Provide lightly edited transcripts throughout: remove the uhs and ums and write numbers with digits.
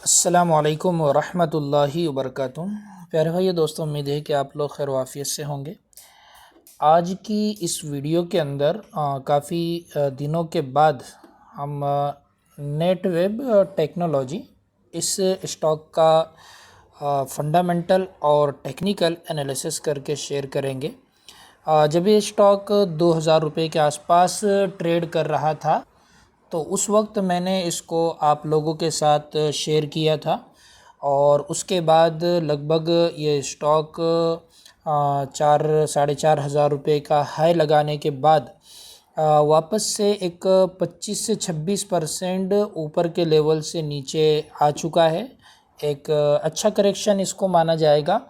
अस्सलामु अलैकुम वरहमतुल्लाहि वबरकातुहू। प्यारे भाइयों दोस्तों, उम्मीद है कि आप लोग खैर वाफियत से होंगे। आज की इस वीडियो के अंदर काफ़ी दिनों के बाद हम नेट वेब टेक्नोलॉजी इस स्टॉक का फंडामेंटल और टेक्निकल एनालिसिस करके शेयर करेंगे। जब ये स्टॉक 2000 रुपये के आसपास ट्रेड कर रहा था तो उस वक्त मैंने इसको आप लोगों के साथ शेयर किया था और उसके बाद लगभग ये स्टॉक 4 साढ़े 4 हज़ार रुपये का हाई लगाने के बाद वापस से एक 25 से 26% ऊपर के लेवल से नीचे आ चुका है। एक अच्छा करेक्शन इसको माना जाएगा।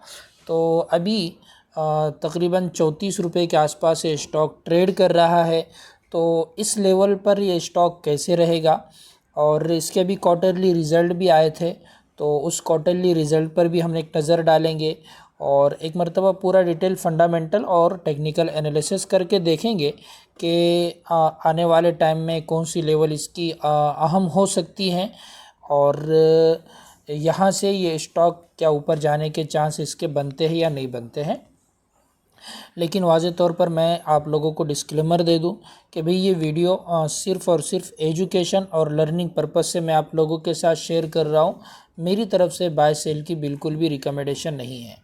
तो अभी तकरीबन 34 रुपये के आसपास ये स्टॉक ट्रेड कर रहा है। तो इस लेवल पर ये स्टॉक कैसे रहेगा, और इसके भी क्वार्टरली रिज़ल्ट भी आए थे, तो उस क्वार्टरली रिज़ल्ट पर भी हम एक नज़र डालेंगे और एक मरतबा पूरा डिटेल फंडामेंटल और टेक्निकल एनालिसिस करके देखेंगे कि आने वाले टाइम में कौन सी लेवल इसकी अहम हो सकती हैं और यहाँ से ये स्टॉक क्या ऊपर जाने के चांस इसके बनते हैं या नहीं बनते हैं। लेकिन वाज़े तौर पर मैं आप लोगों को डिस्क्लेमर दे दूं कि भाई ये वीडियो सिर्फ़ और सिर्फ एजुकेशन और लर्निंग पर्पस से मैं आप लोगों के साथ शेयर कर रहा हूं। मेरी तरफ से बाय सेल की बिल्कुल भी रिकमेंडेशन नहीं है।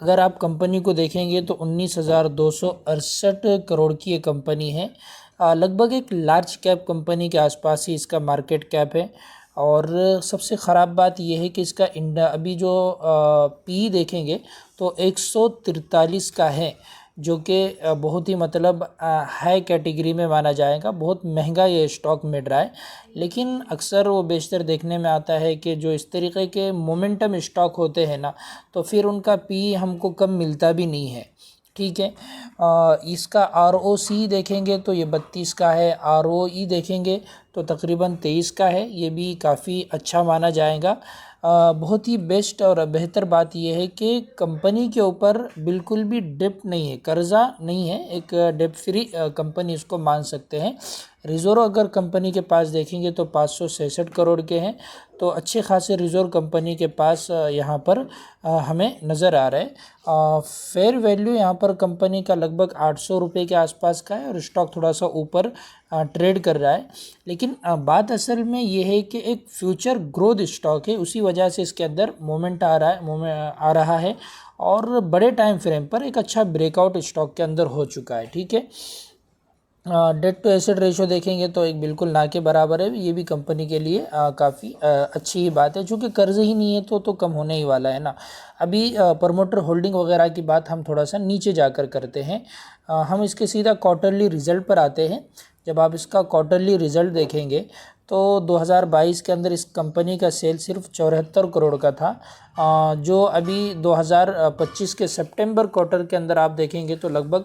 अगर आप कंपनी को देखेंगे तो 19,268 करोड़ की ये कंपनी है। लगभग एक लार्ज कैप कंपनी के आसपास ही इसका मार्केट कैप है। और सबसे ख़राब बात यह है कि इसका अभी जो पी देखेंगे तो 143 का है, जो कि बहुत ही मतलब हाई कैटेगरी में माना जाएगा। बहुत महंगा ये स्टॉक मिल रहा है। लेकिन अक्सर वो बेशतर देखने में आता है कि जो इस तरीके के मोमेंटम स्टॉक होते हैं ना, तो फिर उनका पी हमको कम मिलता भी नहीं है। ठीक है। इसका ROC देखेंगे तो ये 32 का है। ROE देखेंगे तो तकरीबन 23 का है। ये भी काफ़ी अच्छा माना जाएगा। बहुत ही बेस्ट और बेहतर बात यह है कि कंपनी के ऊपर बिल्कुल भी डेप्ट नहीं है, कर्जा नहीं है। एक डेप्ट फ्री कंपनी इसको मान सकते हैं। रिजर्व अगर कंपनी के पास देखेंगे तो 566 करोड़ के हैं। तो अच्छे खासे रिजर्व कंपनी के पास यहाँ पर हमें नज़र आ रहा है। फेयर वैल्यू यहाँ पर कंपनी का लगभग 800 रुपये के आसपास का है और स्टॉक थोड़ा सा ऊपर ट्रेड कर रहा है। लेकिन बात असल में ये है कि एक फ्यूचर ग्रोथ स्टॉक है, उसी वजह से इसके अंदर मोमेंट आ रहा है और बड़े टाइम फ्रेम पर एक अच्छा ब्रेकआउट स्टॉक के अंदर हो चुका है। ठीक है। डेट टू एसेट रेशो देखेंगे तो एक बिल्कुल ना के बराबर है। ये भी कंपनी के लिए काफ़ी अच्छी ही बात है, चूँकि कर्ज ही नहीं है तो कम होने ही वाला है ना। अभी प्रमोटर होल्डिंग वगैरह की बात हम थोड़ा सा नीचे जाकर करते हैं। हम इसके सीधा क्वार्टरली रिज़ल्ट पर आते हैं। जब आप इसका क्वार्टरली रिज़ल्ट देखेंगे तो 2022 के अंदर इस कंपनी का सेल सिर्फ 74 करोड़ का था। जो अभी 2025 के सितंबर क्वार्टर के अंदर आप देखेंगे तो लगभग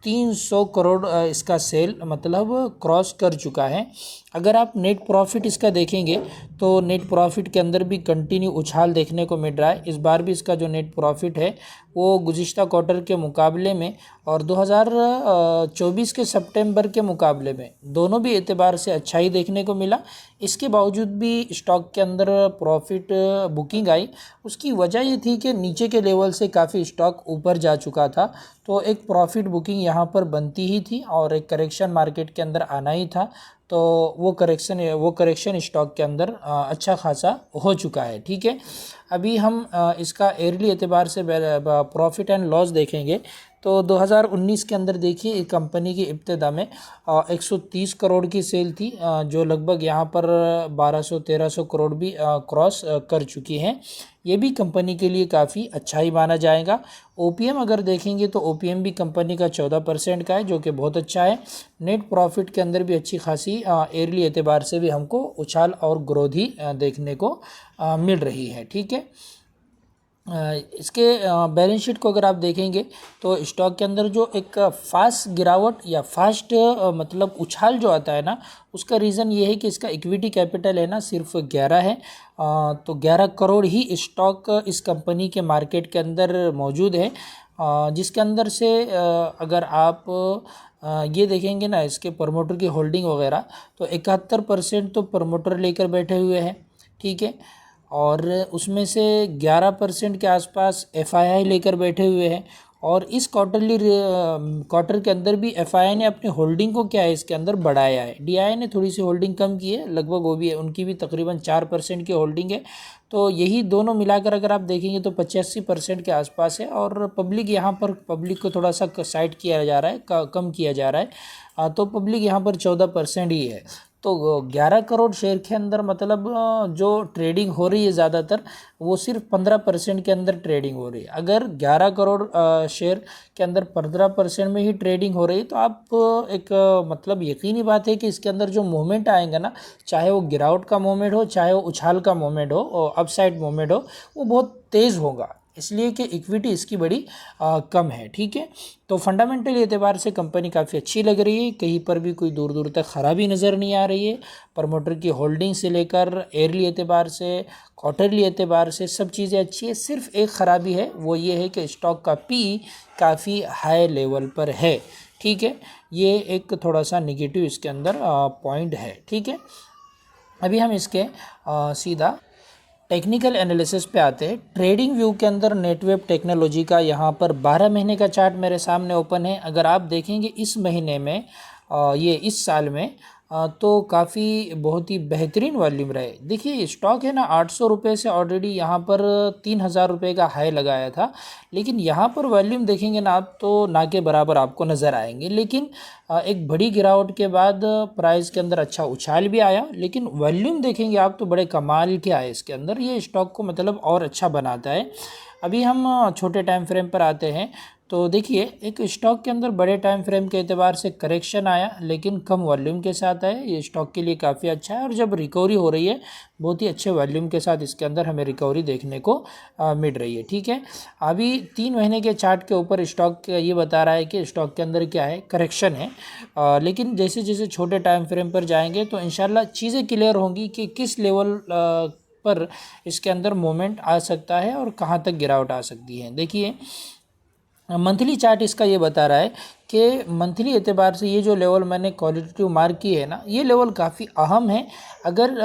300 करोड़ इसका सेल मतलब क्रॉस कर चुका है। अगर आप नेट प्रॉफिट इसका देखेंगे तो नेट प्रॉफिट के अंदर भी कंटिन्यू उछाल देखने को मिल रहा है। इस बार भी इसका जो नेट प्रॉफिट है वो गुज़िश्ता क्वार्टर के मुकाबले में और 2024 के सितंबर के मुकाबले में दोनों भी एतबार से अच्छा ही देखने को मिला। इसके बावजूद भी स्टॉक के अंदर प्रॉफिट बुकिंग आई। उसकी वजह ये थी कि नीचे के लेवल से काफ़ी स्टॉक ऊपर जा चुका था, तो एक प्रॉफिट बुकिंग यहाँ पर बनती ही थी और एक करेक्शन मार्केट के अंदर आना ही था। तो वो करेक्शन स्टॉक के अंदर अच्छा खासा हो चुका है। ठीक है। अभी हम इसका ईयरली एतबार से प्रॉफिट एंड लॉस देखेंगे तो 2019 के अंदर देखिए कंपनी की इब्तिदा में 130 करोड़ की सेल थी, जो लगभग यहाँ पर 1200-1300 करोड़ भी क्रॉस कर चुकी हैं। ये भी कंपनी के लिए काफ़ी अच्छा ही माना जाएगा। OPM अगर देखेंगे तो OPM भी कंपनी का 14% का है, जो कि बहुत अच्छा है। नेट प्रॉफिट के अंदर भी अच्छी खासी ईयरली एतबार से भी हमको उछाल और ग्रोथ ही देखने को मिल रही है। ठीक है। इसके बैलेंस शीट को अगर आप देखेंगे तो स्टॉक के अंदर जो एक फास्ट गिरावट या फास्ट मतलब उछाल जो आता है ना, उसका रीज़न ये है कि इसका इक्विटी कैपिटल है ना सिर्फ 11 है। तो 11 करोड़ ही स्टॉक इस कंपनी के मार्केट के अंदर मौजूद है, जिसके अंदर से अगर आप ये देखेंगे ना इसके प्रमोटर की होल्डिंग वगैरह तो 71% तो प्रमोटर लेकर बैठे हुए हैं। ठीक है। और उसमें से 11% के आसपास एफआईआई लेकर बैठे हुए हैं। और इस क्वार्टर के अंदर भी एफआईआई ने अपनी होल्डिंग को क्या है इसके अंदर बढ़ाया है। डीआईआई ने थोड़ी सी होल्डिंग कम की है, लगभग वो भी है, उनकी भी तकरीबन 4% की होल्डिंग है। तो यही दोनों मिलाकर अगर आप देखेंगे तो 85% के आसपास है। और पब्लिक को थोड़ा सा साइड किया जा रहा है, कम किया जा रहा है। तो पब्लिक यहाँ पर 14% ही है। तो 11 करोड़ शेयर के अंदर मतलब जो ट्रेडिंग हो रही है ज़्यादातर वो सिर्फ 15% के अंदर ट्रेडिंग हो रही है। अगर 11 करोड़ शेयर के अंदर 15% में ही ट्रेडिंग हो रही है तो आप एक मतलब यकीनी बात है कि इसके अंदर जो मूवमेंट आएगा ना, चाहे वो गिरावट का मूवमेंट हो, चाहे वो उछाल का मूवमेंट हो और अपसाइड मूवमेंट हो, वो बहुत तेज़ होगा, इसलिए कि इक्विटी इसकी बड़ी कम है। ठीक है, तो फंडामेंटल एतबार से कंपनी काफ़ी अच्छी लग रही है, कहीं पर भी कोई दूर दूर तक ख़राबी नज़र नहीं आ रही है। प्रमोटर की होल्डिंग से लेकर एयरली एतबार से क्वार्टरली एतबार से सब चीज़ें अच्छी है। सिर्फ एक ख़राबी है, वो ये है कि स्टॉक का पी काफ़ी हाई लेवल पर है। ठीक है, ये एक थोड़ा सा निगेटिव इसके अंदर पॉइंट है। ठीक है, अभी हम इसके सीधा टेक्निकल एनालिसिस पे आते हैं। ट्रेडिंग व्यू के अंदर नेटवेब टेक्नोलॉजी का यहाँ पर 12 महीने का चार्ट मेरे सामने ओपन है। अगर आप देखेंगे इस महीने में ये इस साल में तो काफ़ी बहुत ही बेहतरीन वॉल्यूम रहे। देखिए स्टॉक है ना 800 रुपये से ऑलरेडी यहाँ पर 3000 रुपये का हाई लगाया था, लेकिन यहाँ पर वॉल्यूम देखेंगे ना आप तो ना के बराबर आपको नज़र आएंगे। लेकिन एक बड़ी गिरावट के बाद प्राइस के अंदर अच्छा उछाल भी आया, लेकिन वॉल्यूम देखेंगे आप तो बड़े कमाल के आए इसके अंदर। ये स्टॉक को मतलब और अच्छा बनाता है। अभी हम छोटे टाइम फ्रेम पर आते हैं तो देखिए एक स्टॉक के अंदर बड़े टाइम फ्रेम के एतबार से करेक्शन आया, लेकिन कम वॉल्यूम के साथ आया। ये स्टॉक के लिए काफ़ी अच्छा है और जब रिकवरी हो रही है बहुत ही अच्छे वॉल्यूम के साथ इसके अंदर हमें रिकवरी देखने को मिल रही है। ठीक है, अभी 3 महीने के चार्ट के ऊपर स्टॉक ये बता रहा है कि स्टॉक के अंदर क्या है, करेक्शन है। लेकिन जैसे जैसे छोटे टाइम फ्रेम पर जाएंगे तो इंशाल्लाह चीज़ें क्लियर होंगी कि किस लेवल पर इसके अंदर मोमेंट आ सकता है और कहाँ तक गिरावट आ सकती है। देखिए मंथली चार्ट इसका ये बता रहा है कि मंथली एतबार से ये जो लेवल मैंने क्वालिटेटिव मार्क की है ना, ये लेवल काफ़ी अहम है। अगर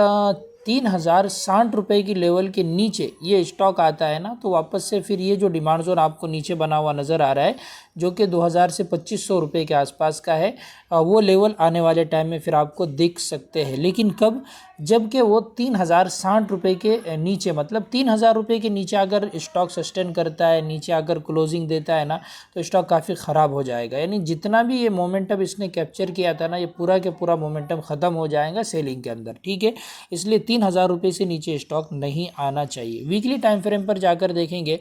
3060 रुपये की लेवल के नीचे ये स्टॉक आता है ना तो वापस से फिर ये जो डिमांड जोन आपको नीचे बना हुआ नज़र आ रहा है जो कि 2000 से 2500 रुपये के आसपास का है, वो लेवल आने वाले टाइम में फिर आपको दिख सकते हैं। लेकिन कब, जबकि वो 3060 रुपये के नीचे, मतलब 3000 रुपये के नीचे अगर स्टॉक सस्टेन करता है, नीचे अगर क्लोजिंग देता है ना तो स्टॉक काफ़ी ख़राब हो जाएगा। यानी जितना भी ये मोमेंटम इसने कैप्चर किया था ना, ये पूरा के पूरा मोमेंटम ख़त्म हो जाएगा सेलिंग के अंदर। ठीक है, इसलिए 3000 रुपये से नीचे स्टॉक नहीं आना चाहिए। वीकली टाइम फ्रेम पर जाकर देखेंगे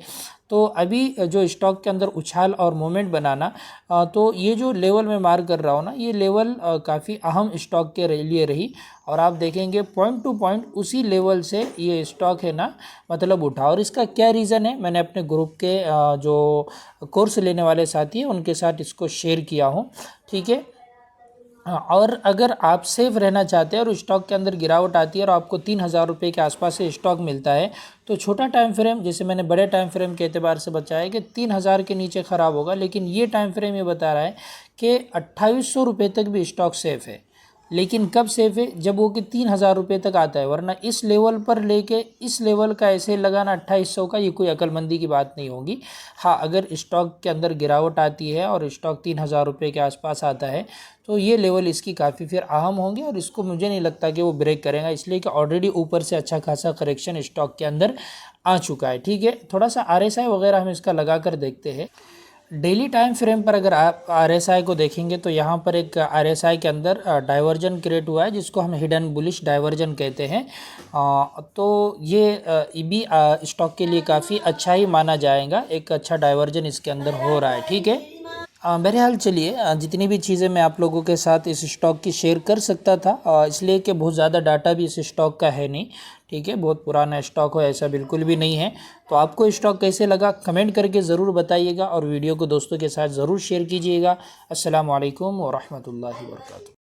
तो अभी जो स्टॉक के अंदर उछाल और मोमेंट बनाना, तो ये जो लेवल मैं मार्क कर रहा हूँ ना, ये लेवल काफ़ी अहम स्टॉक के लिए रही। और आप देखेंगे पॉइंट टू पॉइंट उसी लेवल से ये स्टॉक है ना मतलब उठा। और इसका क्या रीज़न है, मैंने अपने ग्रुप के जो कोर्स लेने वाले साथी हैं उनके साथ इसको शेयर किया हूँ। ठीक है, और अगर आप सेफ रहना चाहते हैं और स्टॉक के अंदर गिरावट आती है और आपको 3000 रुपये के आसपास से स्टॉक मिलता है तो छोटा टाइम फ्रेम, जैसे मैंने बड़े टाइम फ्रेम के एतबार से बताया कि 3000 के नीचे ख़राब होगा, लेकिन ये टाइम फ्रेम ये बता रहा है कि 2800 रुपये तक भी स्टॉक सेफ़ है। लेकिन कब सेफ है, जब वो कि 3000 रुपये तक आता है, वरना इस लेवल पर लेके इस लेवल का ऐसे लगाना 2800 का, ये कोई अक्लमंदी की बात नहीं होगी। हाँ, अगर स्टॉक के अंदर गिरावट आती है और स्टॉक 3000 रुपये के आसपास आता है तो ये लेवल इसकी काफ़ी फिर अहम होंगे और इसको मुझे नहीं लगता कि वो ब्रेक करेगा, इसलिए कि ऑलरेडी ऊपर से अच्छा खासा करेक्शन स्टॉक के अंदर आ चुका है। ठीक है, थोड़ा सा RSI वगैरह हम इसका लगा कर देखते हैं। डेली टाइम फ्रेम पर अगर आप RSI को देखेंगे तो यहाँ पर एक RSI के अंदर डाइवर्जन क्रिएट हुआ है जिसको हम हिडन बुलिश डाइवर्जन कहते हैं। तो ये भी स्टॉक के लिए काफ़ी अच्छा ही माना जाएगा, एक अच्छा डाइवर्जन इसके अंदर हो रहा है। ठीक है, बहरहाल चलिए जितनी भी चीज़ें मैं आप लोगों के साथ इस स्टॉक की शेयर कर सकता था, इसलिए कि बहुत ज़्यादा डाटा भी इस स्टॉक का है नहीं। ठीक है, बहुत पुराना स्टॉक हो ऐसा बिल्कुल भी नहीं है। तो आपको स्टॉक कैसे लगा कमेंट करके ज़रूर बताइएगा और वीडियो को दोस्तों के साथ ज़रूर शेयर कीजिएगा। अस्सलामु अलैकुम व रहमतुल्लाहि व बरकातुहू।